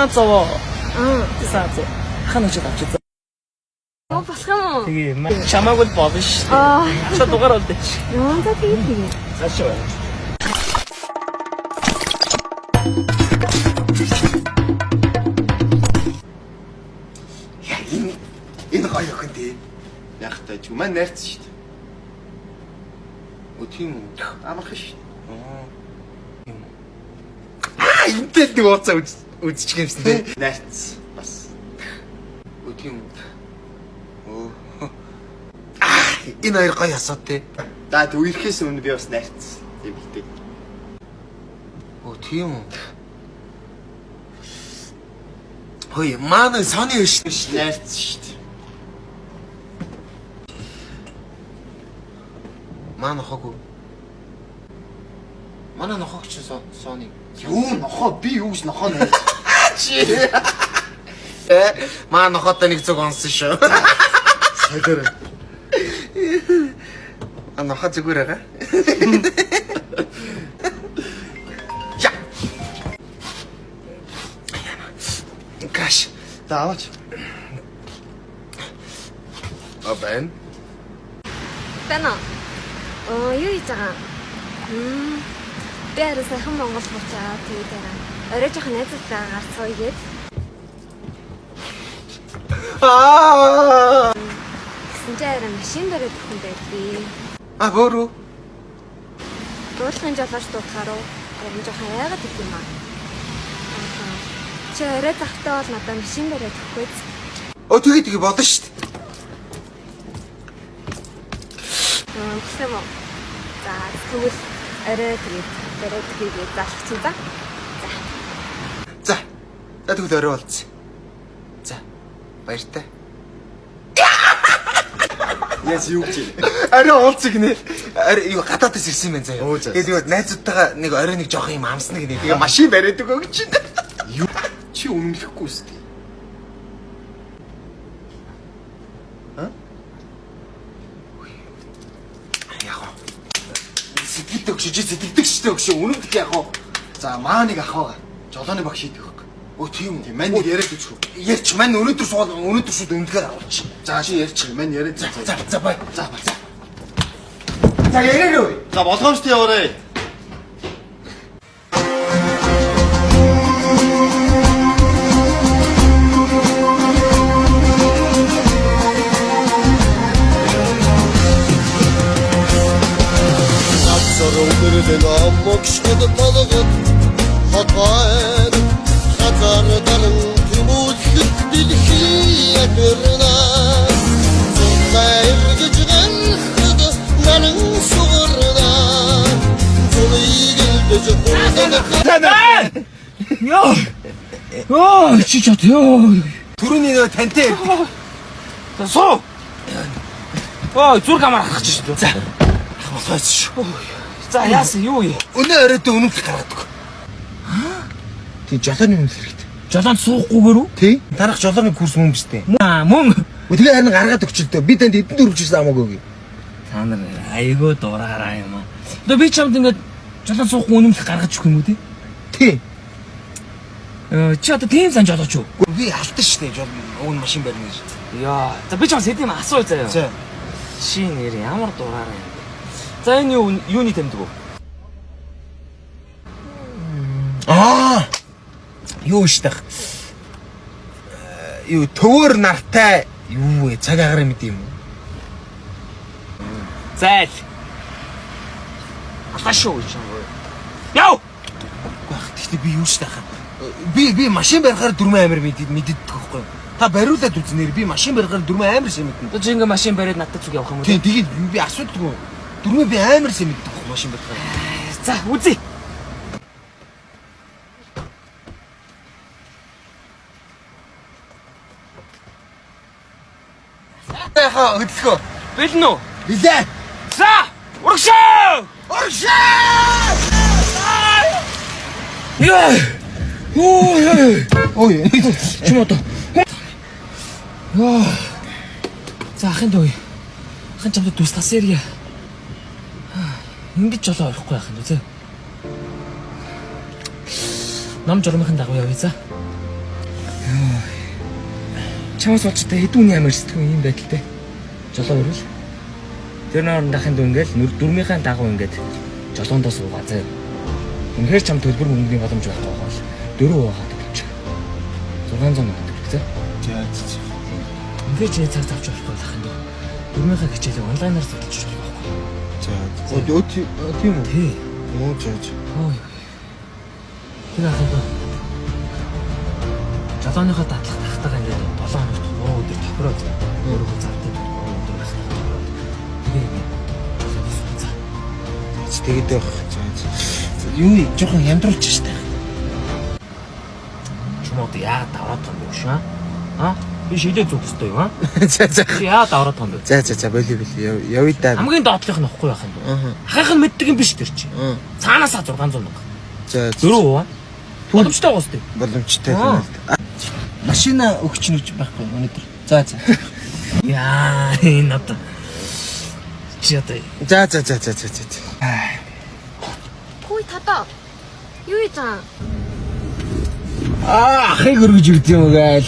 900. Ханаж авч үзээ. болох юм. Тэгээ чамааг бол болно шүү. Чи дугаар болдоо чи. За тэгээ. Заашаа. Энэ гоё охин тий. Яг тааж маань найрц шүү дээ. Өө тийм үү? Амархан шүү. Энтэй нэг ууцаа үзчих юмсан тий. Найрц бас. Өө тийм үү? Энэ хоёр гоё асуу тий. За тэг үерхээс өмнө би бас найрц. Тийм бэлтэй. Өө тийм үү? Хөөе, манай соны өш найрц шүү дээ. Манай нохог. Манай нохог ч соны. Юу нохоо би юуш нохоо найрц. Чи. Манай нохоотой нэг зүг онсон шүү. Сайдэр. Нохоо зүгээр байгаа. Я. Гаш. Даваач. Абэн. Бэнэ. Юу хийж байгаа? Би арай сайхан Монгол хуучаа тэгээд орой жоохон найзтайгаа гарцгаа игээд. Гэсэн чи арай машин дээрээ төхөн байдгийг. Бөрөө. Дуулахын жолооч дуутахаар уу? Арай жоохон яагаад гэх юм аа? Чи орой захтай бол надад машин дээрээ төхөөд. Тэгээ болно шүү дээ. Тэгсэн юм. За тэгвэл орой тэгээд заалах чинь за. За тэгвэл орой болцсон. За баяртай. Яс юу гэж. Арай уулзах гинэ. Арай юу гадаадас ирсэн юм заяа. Тэгээд найзуудтайгаа нэг орой нэг жоох юм амсна гинэ. Тэгээ машин бариад өгөө гэж байна. Юу чи үнэмлэхгүй үстэй. Сэтгэдэг шүү дээ үнэмдэх яг уу. За маа нэг ах байгаа. Жолооны багш хийдэг хөөг. Өө тийм үү. Мань яриад үзэх үү. Ярьч мань өнөөдөр шууд өмдгөр авч. За чи ярьч мань яриад. За бай. За. За яриа. За болгоомжтой яваарай. Зорongөрдөн амгшгод толгод хатвар хазар далан тэмүүлэхэд дэлхий ядэрнэ зургаар гэж ганхад наран сугарна зулыг илдэж хурдан Ёо чи чот ёо. Түрүүний нөө тантай. Суу. Зүрх амар харах гэж шүү. За. Ахмаас шүү. За яасан юу юм? Өнөө оройд үнэмлэх гаргадаг. Тийм жолооны үнэмлэх хэрэгтэй. Жолоонд суухгүйгээр үү? Тий. Дараах жолооны курс мөн биз дээ. Мөн. Тэгээ харин гаргаад өгчлөө. Би танд эдэн дөрвчсэн хамаагүй. Та нар айгүй дураараа юм аа. Одоо би чамд ингээд жолоон суухгүй үнэмлэх гаргаж өгөх юм уу тий? Тий. Чи одоо тийм сан жолооч юу? Би алтан шүү дээ. Уун машин барина гэж. Яа. За би чамд сэдэм асуу заяа. За. Чи нэр ямар дураараа юм. За энэ юуны тэмдэг үү? Юу штах. Юу төвөр нартай юу вэ? Цаг агаар мэд юм уу? Зайл. Аташгүй ч юм уу. Яв. Гэхдээ би юу штах. Би машин барихаар 4 амир мэддэг байхгүй юу? Та бариулаад үзнээр би машин барихаар 4 амир сайн мэднэ. Одоо чи ингээ машин бариад надад зүг явах юм уу? Тийм тэгээд би асуудаггүй. 4 би амир сайн мэддэг машин барихаар. За үзье. Яха өдөлгөө. Бэлэн үү? Билээ. За! Урагшаа! Яа! Ой. Чим одоо. Яа. За ахын дөө. Ахын чамд тусласаар яа. Ингэж жолоо орохгүй яах юм үзээ. Нам журмын дагуу явъя за. Чамаас очтой хэдүүний амар сэтгэв юм байдалтай. Жолоо өрөөл. Тэр нөрөндахын дүү ингээл дөрмийнхаа дагуу ингээд жолоондоо суугаа заа. Үнэхээр чам төлбөр мөнгөний боломж байхгүй байгаа бол 4 хаагаад өгч. 600 мянга төгрөг заа. За. Ингээд чи цаг авч болохгүй лахын дүү. Дөрмийнхаа хичээлээ онлайнаар судалж болох байхгүй. За. Өө тийм үү? Тий. Оо за. Ой. Тэр ахын дүү. Жолооныхоо дадлах тахтагаа ингээд 7 хоногт 3 өдөр тохироод өөрөө завтай өдөр басна. Тэгээд байх. За. Юу жоохон яндруулж штэ. Чумод яагаад даваад байгаа юм бэ шаа? А? Би шилээ зүг хөстэй юу а? За. Чи яагаад даваад байгаа юм бэ? За боли явъя да. Хамгийн доотлих нь ихгүй байх юм бэ? Ахих нь мэддэг юм биш тэр чи. Цаанаасаа 600 мянга. За. 4 аа. Боломжтой гоос тээ. Боломжтой юм л да. Машина өгч нүж байхгүй өнөөдөр. За. Яа, энэ одоо. Чи одоо. За. Хөөе тата. Юу ийцэн? Ахыг өргөж өгд юм гээл.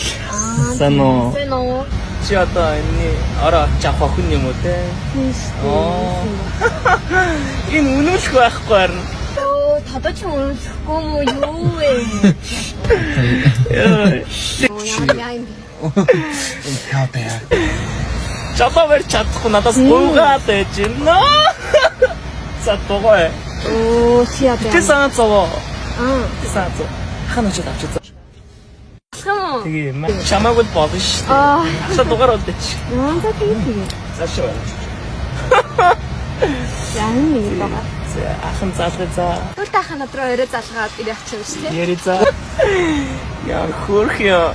Санаа. Сэноо. Чи одоо энэ ороо чавх охин юм уу те? Энэ үнэлэх байхгүй харин. Тата ч өнөхгүй мó юу вэ? Яа юм. Хаатай яа. Жолоо чадахгүй надаас гуугаад байж байна. За тогоо. Оо чи яа. Тэ санаа зовоо. Аа. Ханаач авч заа. Хам. Тэгээ юм. Чамааг бол болно шүү. Хасаа дугаар болдооч. За тийм. Зашаа. Яа нэг байгаа. Ахын залгай за. Түр тахын дотроо өрөө залгаад ирэх чинь шүү дээ. Яри за. Яа хөрх яа.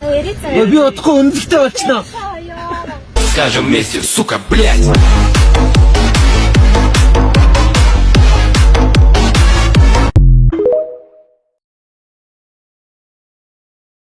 Яри за. Би утгагүй үнэлтэй болчихноо. Яа. Скажем вместе, сука, блядь!